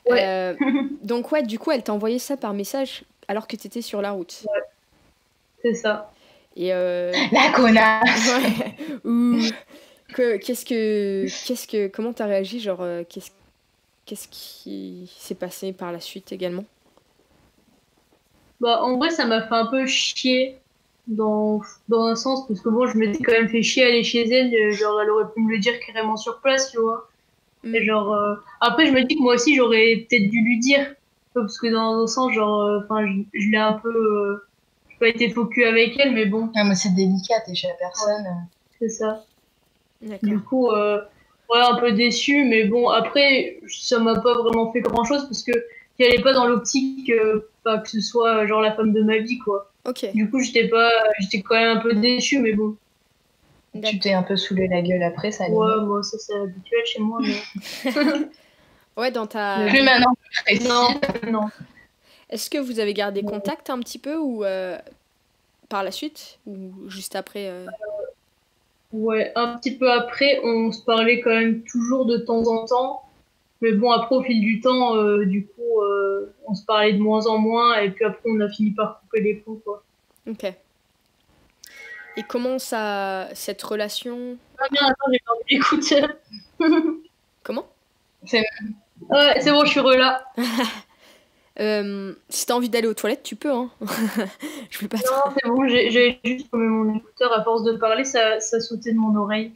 Ouais. Donc ouais, du coup, elle t'a envoyé ça par message alors que t'étais sur la route. Ouais, c'est ça. Et La connasse. ouais. Comment t'as réagi, genre qu'est-ce qui s'est passé par la suite également? Bah, en vrai, ça m'a fait un peu chier dans un sens, parce que bon, je m'étais quand même fait chier à aller chez elle, genre, elle aurait pu me le dire carrément sur place, tu vois. Et genre, après, je me dis que moi aussi, j'aurais peut-être dû lui dire, parce que dans un sens, genre, enfin, je l'ai un peu, j'ai pas été faux cul avec elle, mais bon, Ah, mais c'est délicat, t'es chez la personne. c'est ça. D'accord. Du coup, ouais, un peu déçu, mais bon, après, ça m'a pas vraiment fait grand-chose, parce que j'y allais pas dans l'optique, bah, que ce soit, genre, la femme de ma vie, quoi. Ok. Du coup, j'étais quand même un peu déçue, mais bon. Tu t'es un peu saoulé la gueule après, ça allait. Ouais, moi, ça, c'est habituel chez moi, mais... Ouais, dans ta... Plus maintenant, plus précis. Non. Est-ce que vous avez gardé contact un petit peu ou par la suite ou juste après Ouais, un petit peu après, on se parlait quand même toujours de temps en temps. Mais bon, après, au fil du temps, du coup, on se parlait de moins en moins. Et puis après, on a fini par couper les ponts, quoi. Ok. Et comment cette relation... Ah bien, attends, j'ai perdu l'écouteur. Comment? Ouais, c'est bon, je suis là. Si t'as envie d'aller aux toilettes, tu peux, hein. Je vais pas te... Non, c'est bon, j'ai juste tombé mon écouteur. À force de parler, ça sautait de mon oreille.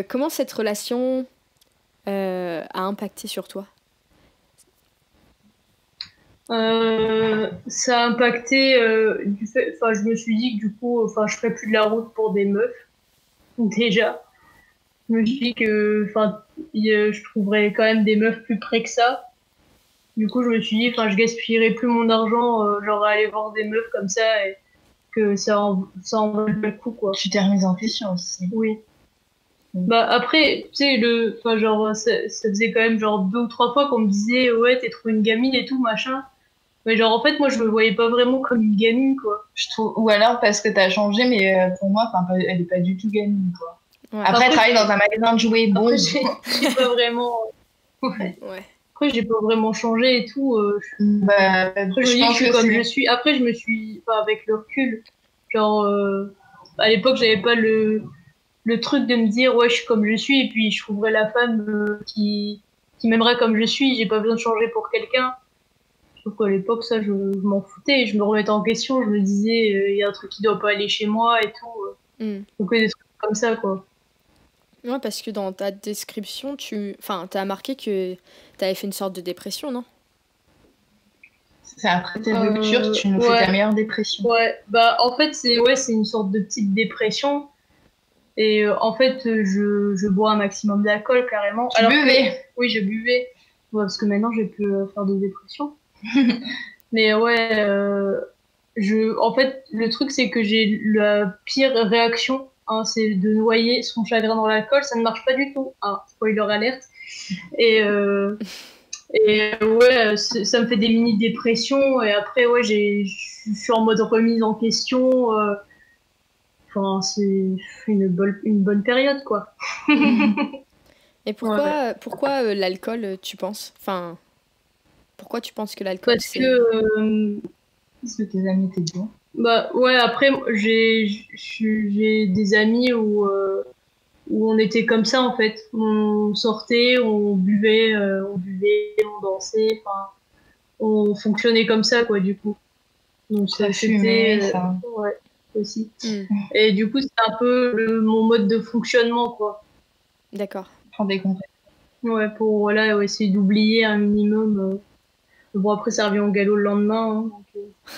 Comment cette relation a impacté sur toi? Ça a impacté du fait, enfin, je me suis dit que du coup, enfin, je ferais plus de la route pour des meufs. Déjà, je me suis dit que, enfin, je trouverais quand même des meufs plus près que ça. Du coup, je me suis dit, enfin, je gaspillerais plus mon argent, genre à aller voir des meufs comme ça, et que ça en vaut le coup, quoi. Tu t'es remise en question aussi. Oui. Bah après, tu sais, enfin, genre, ça faisait quand même genre 2 ou 3 fois qu'on me disait, ouais, t'es trop une gamine et tout, machin. Mais genre, en fait, moi, je me voyais pas vraiment comme une gamine, quoi. Je trouve... Ou alors parce que t'as changé, mais pour moi, elle est pas du tout gamine, quoi. Ouais. Après, elle travaille dans un magasin de jouets, bon. Après, j'ai pas vraiment... Ouais. Ouais. Après, j'ai pas vraiment changé et tout. Bah, Après, je me dis que je suis comme je suis. Après, je me suis... Enfin, avec le recul, genre... à l'époque, j'avais pas le truc de me dire, ouais, je suis comme je suis, et puis je trouverais la femme qui m'aimerait comme je suis. J'ai pas besoin de changer pour quelqu'un. Sauf qu'à l'époque, ça, je m'en foutais. Je me remettais en question. Je me disais, il y a un truc qui doit pas aller chez moi et tout. Donc, des trucs comme ça, quoi. Ouais, parce que dans ta description, t'as marqué que t'avais fait une sorte de dépression, non? C'est après tes ruptures, tu nous fais ta meilleure dépression. Ouais, bah en fait, c'est une sorte de petite dépression. Et en fait, je bois un maximum d'alcool, carrément. Tu buvais? Oui, je buvais. Ouais, parce que maintenant, j'ai pu faire de dépression. Mais ouais, en fait, le truc, c'est que j'ai la pire réaction, hein, c'est de noyer son chagrin dans l'alcool. Ça ne marche pas du tout. Ah, spoiler alerte. Et, ouais, ça me fait des mini-dépressions. Et après, ouais, je suis en mode remise en question. Enfin, c'est une bonne période, quoi. Et pourquoi l'alcool, tu penses? Enfin, pourquoi tu penses que l'alcool, Parce c'est... que, Est-ce que tes amis étaient bons? bah ouais, après, j'ai des amis où on était comme ça, en fait. On sortait, on buvait, on dansait, enfin, on fonctionnait comme ça, quoi, du coup. Donc, Ça fumait, ça. ouais, aussi. Et du coup, c'était un peu mon mode de fonctionnement, quoi. D'accord. Prendre des comptes. Ouais, pour voilà, ouais, essayer d'oublier un minimum. Bon, après, ça revient au galop le lendemain. Hein,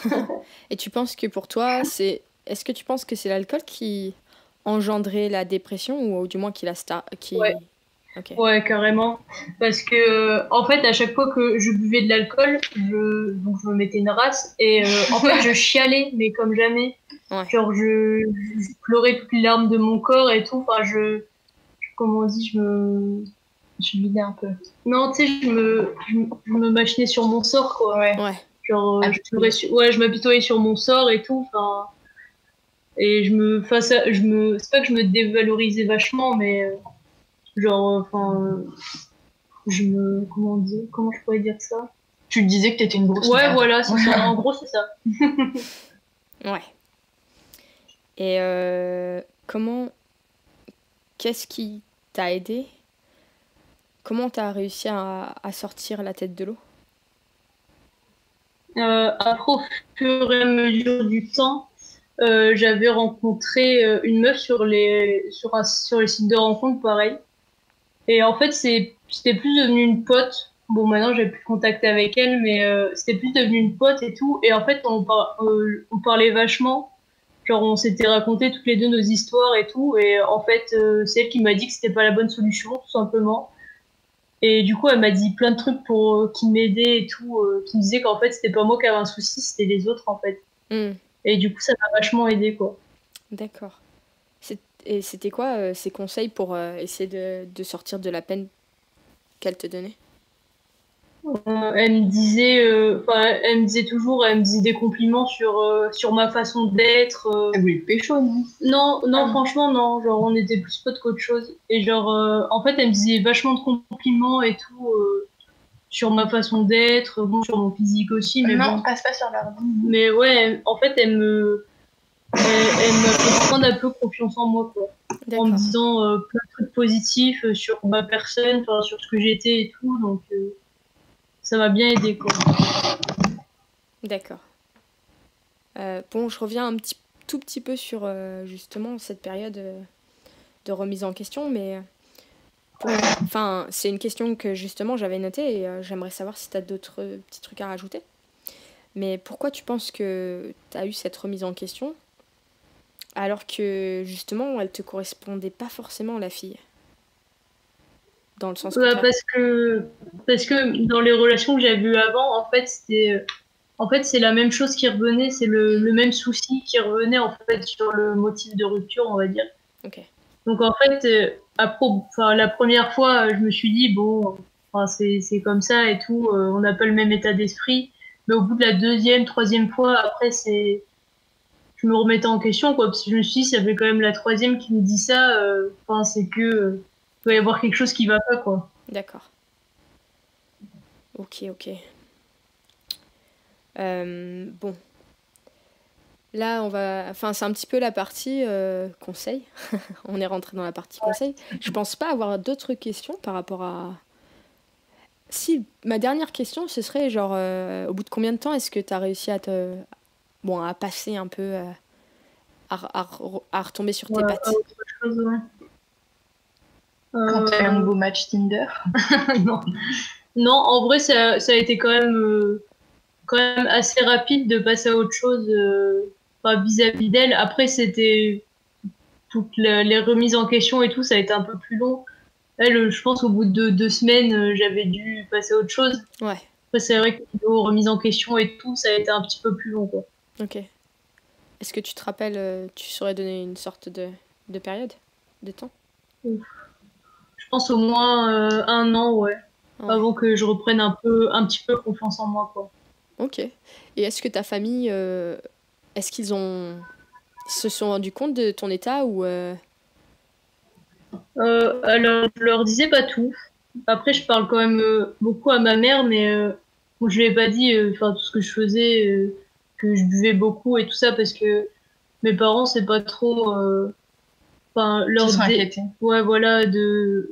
donc, Et tu penses que pour toi, est-ce que tu penses que c'est l'alcool qui engendrait la dépression ou du moins qui la ouais, Ok. ouais, carrément. Parce que, en fait, à chaque fois que je buvais de l'alcool, donc je me mettais une race et en fait, je chialais, mais comme jamais. Ouais. Genre, je pleurais toutes les larmes de mon corps et tout. Enfin, comment on dit, Je vidais un peu. non, tu sais, je me machinais sur mon sort, quoi. Ouais. Genre, je m'apitoyais sur mon sort et tout. Enfin, et c'est pas que je me dévalorisais vachement, mais genre, enfin, comment je pourrais dire ça? Tu disais que t'étais une grosse Ouais, merde. voilà, c'est ça. En gros, c'est ça. Ouais. Et qu'est-ce qui t'a aidé? Comment t'as réussi à sortir la tête de l'eau? Après, au fur et à mesure du temps, j'avais rencontré une meuf sur les sites de rencontres, pareil. Et en fait, c'était plus devenu une pote. Bon, maintenant, j'ai plus de contact avec elle, mais c'était plus devenu une pote et tout. Et en fait, on parlait vachement. Genre, on s'était raconté toutes les deux nos histoires et tout. Et en fait, c'est elle qui m'a dit que c'était pas la bonne solution, tout simplement. Et du coup, elle m'a dit plein de trucs qui m'aidaient et tout, qui me disaient qu'en fait, c'était pas moi qui avais un souci, c'était les autres, en fait. Et du coup, ça m'a vachement aidé, quoi. D'accord. Et c'était quoi ses conseils pour essayer de sortir de la peine qu'elle te donnait? Elle me disait toujours, elle me disait des compliments sur ma façon d'être. Elle voulait pécho, non? Non, non, Ah. franchement, non. Genre, on était plus potes qu'autre chose. Et genre, en fait, elle me disait vachement de compliments et tout sur ma façon d'être, bon, sur mon physique aussi, mais non, bon. passe pas sur l'ordi. Mais ouais, en fait, elle m'a fait prendre un peu confiance en moi, quoi. En me disant plein de trucs positifs sur ma personne, sur ce que j'étais et tout. Donc, ça m'a bien aidé, quoi. D'accord. Bon, je reviens tout petit peu sur justement cette période de remise en question, mais enfin, c'est une question que justement j'avais notée et j'aimerais savoir si tu as d'autres petits trucs à rajouter. Mais pourquoi tu penses que tu as eu cette remise en question alors que justement elle te correspondait pas forcément, la fille? Dans le sens contraire. Parce que dans les relations que j'avais eues avant, en fait, c'est la même chose qui revenait, c'est le même souci qui revenait en fait sur le motif de rupture, on va dire. Ok. Donc en fait, la première fois, je me suis dit bon, c'est comme ça et tout, on n'a pas le même état d'esprit. Mais au bout de la deuxième, troisième fois, après je me remettais en question, quoi, parce que je me suis dit, ça fait quand même la troisième qui me dit ça. C'est que il doit y avoir quelque chose qui va pas, quoi. D'accord. Ok. Bon. Là, enfin, c'est un petit peu la partie conseil. On est rentré dans la partie conseil. Je pense pas avoir d'autres questions par rapport à... Si, ma dernière question, ce serait genre, au bout de combien de temps est-ce que tu as réussi à passer un peu, à retomber sur tes pattes? Autre chose, ouais. Quand tu as un nouveau match Tinder? Non. Non, en vrai, ça a été quand même assez rapide de passer à autre chose vis-à-vis d'elle. Après, c'était toutes les remises en question et tout, ça a été un peu plus long. Elle, je pense qu'au bout de 2 semaines, j'avais dû passer à autre chose. Ouais, Après, c'est vrai que aux remises en question et tout, ça a été un petit peu plus long, quoi. ok. Est-ce que tu te rappelles, tu saurais donner une sorte de période, de temps? Je pense au moins 1 an, ouais, Ouais, avant que je reprenne un petit peu confiance en moi, quoi. ok. Et est-ce que ta famille, est-ce qu'ils se sont rendus compte de ton état ou Alors, je leur disais pas tout. Après, je parle quand même beaucoup à ma mère, mais bon, je lui ai pas dit enfin tout ce que je faisais, que je buvais beaucoup et tout ça, parce que mes parents, c'est pas trop. Enfin, Ils sont inquiétés. Ouais, voilà.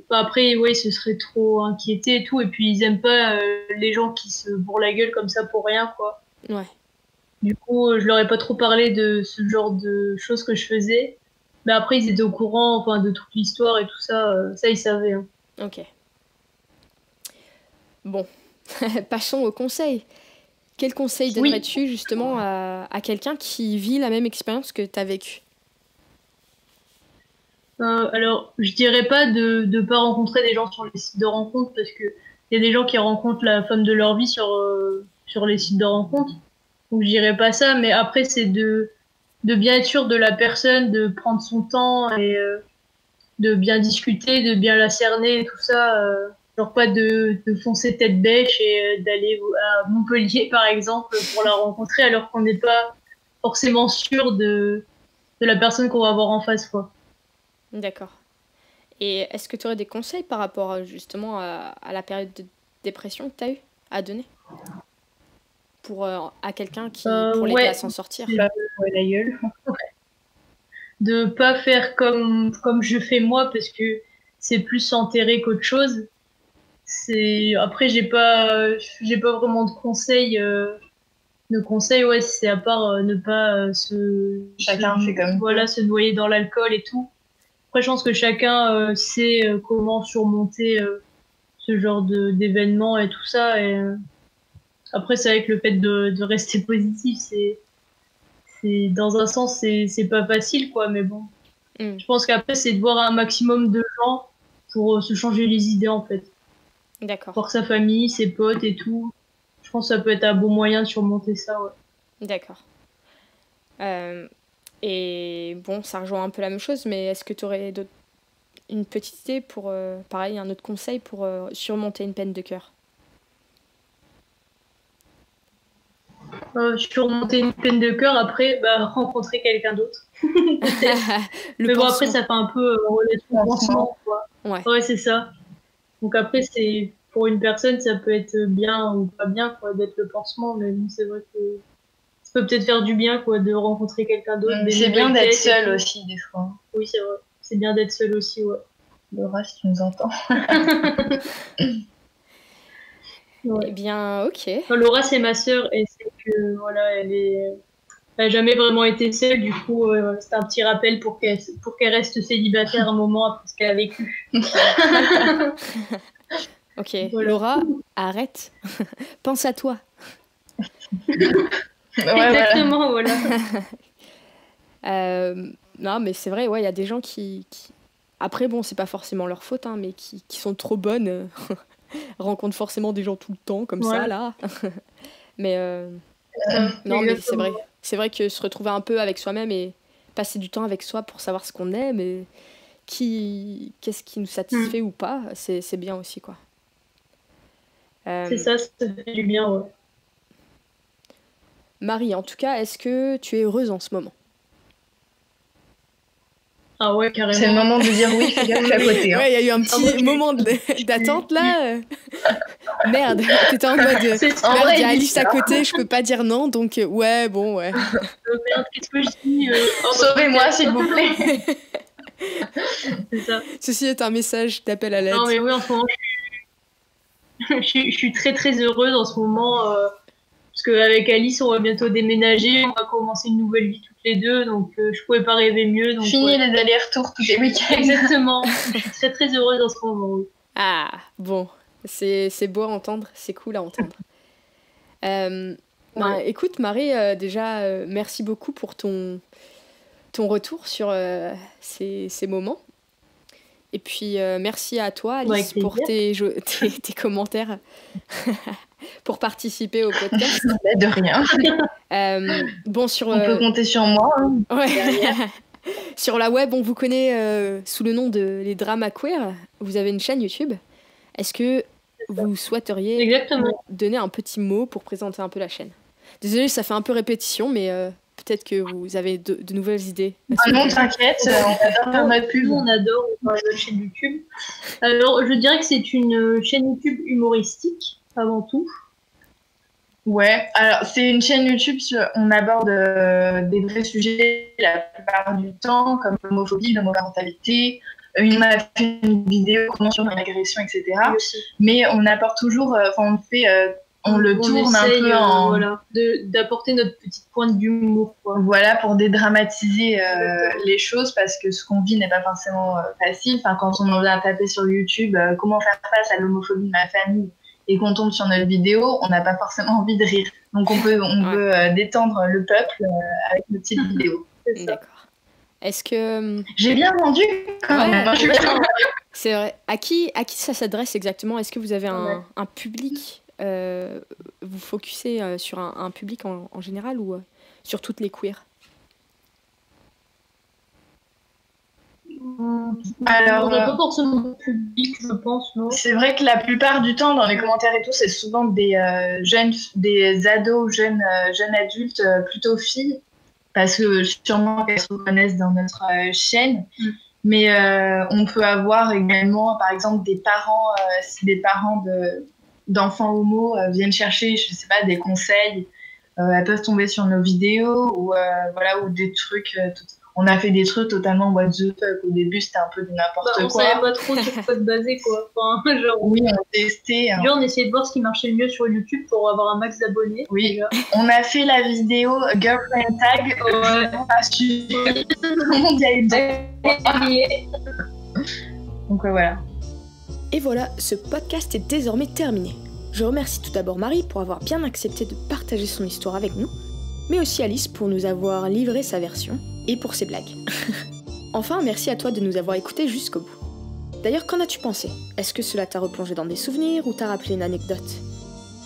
Enfin, après, ouais, ils se seraient trop inquiétés et tout. Et puis, ils aiment pas les gens qui se bourrent la gueule comme ça pour rien, quoi. Ouais, Du coup, je leur ai pas trop parlé de ce genre de choses que je faisais. Mais après, ils étaient au courant, enfin, de toute l'histoire et tout ça. Ça, ils savaient, hein. ok. Bon, passons au conseil. Quel conseil Oui. donnerais-tu justement à quelqu'un qui vit la même expérience que tu as vécue? Alors, je dirais pas de pas rencontrer des gens sur les sites de rencontres parce que il y a des gens qui rencontrent la femme de leur vie sur les sites de rencontres. Donc, je dirais pas ça, mais après, c'est de bien être sûr de la personne, de prendre son temps et de bien discuter, de bien la cerner et tout ça. Genre pas de foncer tête bêche et d'aller à Montpellier, par exemple, pour la rencontrer alors qu'on n'est pas forcément sûr de la personne qu'on va avoir en face, quoi. D'accord. Et est-ce que tu aurais des conseils par rapport justement à la période de dépression que tu as eu à donner à quelqu'un pour l'aider Ouais, à s'en sortir? c'est ouais, la gueule. De pas faire comme je fais moi parce que c'est plus s'enterrer qu'autre chose. Après j'ai pas vraiment de conseils, ouais, c'est à part ne pas Chacun fait comme voilà, se noyer dans l'alcool et tout. Après, je pense que chacun sait comment surmonter ce genre d'événements et tout ça. Et après, c'est vrai que le fait de rester positif, dans un sens, c'est pas facile, quoi. Mais bon, Mm, je pense qu'après, c'est de voir un maximum de gens pour se changer les idées, en fait. d'accord, Voir sa famille, ses potes et tout. Je pense que ça peut être un bon moyen de surmonter ça, ouais. d'accord. Euh, et bon, ça rejoint un peu la même chose, mais est-ce que tu aurais une petite idée pour, pareil, un autre conseil pour surmonter une peine de cœur? Surmonter une peine de cœur, après, bah, rencontrer quelqu'un d'autre. Peut-être. Le Mais bon, après, pansement. ça fait un peu relation pansement, quoi. Ouais, Ouais, c'est ça. Donc après, pour une personne, ça peut être bien ou pas bien, quoi, d'être le pansement, mais bon, c'est vrai que ça peut peut-être faire du bien, quoi, de rencontrer quelqu'un d'autre, des C'est bien nouvelles d'être têtes et seul tout. aussi, des fois. Oui, c'est vrai. C'est bien d'être seul aussi, ouais. Laura, si tu nous entends. eh Ouais. bien, ok. Enfin, Laura, c'est ma sœur et c'est que, voilà, elle a jamais vraiment été seule, du coup, c'est un petit rappel pour qu'elle reste célibataire un moment après ce qu'elle a vécu. Ok, Voilà. Laura, arrête. Pense à toi. Ouais, voilà. Exactement, voilà. Non, mais c'est vrai, ouais, il y a des gens qui... Après, bon, c'est pas forcément leur faute, hein, mais qui sont trop bonnes, rencontrent forcément des gens tout le temps, comme ça, Ouais. là. Mais non, mais c'est Exactement. vrai. C'est vrai que se retrouver un peu avec soi-même et passer du temps avec soi pour savoir ce qu'on aime et qu'est-ce qui nous Mm. satisfait ou pas, c'est bien aussi, quoi. C'est ça fait du bien, ouais. Marie, en tout cas, est-ce que tu es heureuse en ce moment? Ah ouais, C'est le carrément. moment de dire oui, fais gaffe, je suis à côté. Hein. Ouais, il y a eu un Ah, moi, petit moment d'attente là. Merde, t'étais en mode c'est En merde, vrai, il y a dis Alice à ça. côté, je peux pas dire non, donc ouais, bon, ouais. merde, qu'est-ce que je dis oh, Sauvez-moi, s'il vous plaît. C'est ça. Ceci est un message d'appel à l'aide. Non, mais oui, en ce moment, je suis très très heureuse en ce moment parce qu'avec Alice, on va bientôt déménager, on va commencer une nouvelle vie toutes les deux, donc je pouvais pas rêver mieux. Donc, Fini ouais. les allers-retours tous les week-ends. Exactement. Je suis très très heureuse en ce moment. Oui. Ah, bon, c'est beau à entendre, c'est cool à entendre. Ben, Ouais. écoute, Marie, déjà, merci beaucoup pour ton ton retour sur ces moments. Et puis, merci à toi, Alice, pour tes commentaires pour participer au podcast. De rien. On peut compter sur moi. Hein. Ouais. Sur la web, on vous connaît sous le nom de Les Dramas Queer. Vous avez une chaîne YouTube. Est-ce que vous souhaiteriez donner un petit mot pour présenter un peu la chaîne? Désolée, ça fait un peu répétition, mais peut-être que vous avez de nouvelles idées. Non, t'inquiète, on adore faire notre pub. On adore notre chaîne YouTube. Alors, je dirais que c'est une chaîne YouTube humoristique, avant tout. Ouais, alors c'est une chaîne YouTube, on aborde des vrais sujets la plupart du temps, comme l'homophobie, l'homoparentalité. On a fait une vidéo sur l'agression, etc. Mais on apporte toujours, on le tourne un peu en... Voilà, d'apporter notre petite pointe d'humour. Voilà, pour dédramatiser les choses, parce que ce qu'on vit n'est pas forcément facile. Enfin, quand on vient taper sur YouTube, comment faire face à l'homophobie de ma famille, et qu'on tombe sur notre vidéo, on n'a pas forcément envie de rire. Donc on peut détendre le peuple avec nos petites vidéos. D'accord. Est-ce que... J'ai bien vendu quand même. C'est vrai. À qui ça s'adresse exactement? Est-ce que vous avez un public vous focussez sur un public en général ou sur toutes les queers? Alors, on n'a pas forcément de public, je pense, non? C'est vrai que la plupart du temps, dans les commentaires et tout, c'est souvent des ados, jeunes adultes, plutôt filles, parce que sûrement qu'elles se reconnaissent dans notre chaîne. Mais on peut avoir également, par exemple, des parents, si des parents d'enfants homo viennent chercher, je sais pas, des conseils, elles peuvent tomber sur nos vidéos ou des trucs. On a fait des trucs totalement what the fuck. Au début, c'était un peu de n'importe quoi. On savait pas trop sur quoi se baser, quoi. Enfin, genre, oui, on testait. Hein. On essayait de voir ce qui marchait le mieux sur YouTube pour avoir un max d'abonnés. Oui, déjà. On a fait la vidéo Girlfriend Tag. Donc voilà. Et voilà, ce podcast est désormais terminé. Je remercie tout d'abord Marie pour avoir bien accepté de partager son histoire avec nous, mais aussi Alice pour nous avoir livré sa version, et pour ses blagues. Enfin, merci à toi de nous avoir écoutés jusqu'au bout. D'ailleurs, qu'en as-tu pensé? Est-ce que cela t'a replongé dans des souvenirs ou t'a rappelé une anecdote?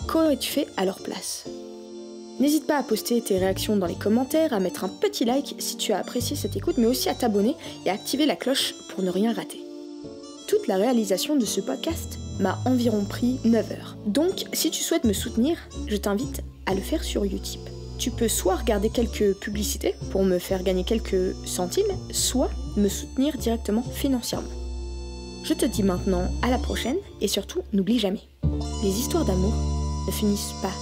Qu'aurais-tu fait à leur place? N'hésite pas à poster tes réactions dans les commentaires, à mettre un petit like si tu as apprécié cette écoute, mais aussi à t'abonner et à activer la cloche pour ne rien rater. Toute la réalisation de ce podcast m'a environ pris 9 heures. Donc, si tu souhaites me soutenir, je t'invite à le faire sur Utip. Tu peux soit regarder quelques publicités pour me faire gagner quelques centimes, soit me soutenir directement financièrement. Je te dis maintenant à la prochaine et surtout, n'oublie jamais, les histoires d'amour ne finissent pas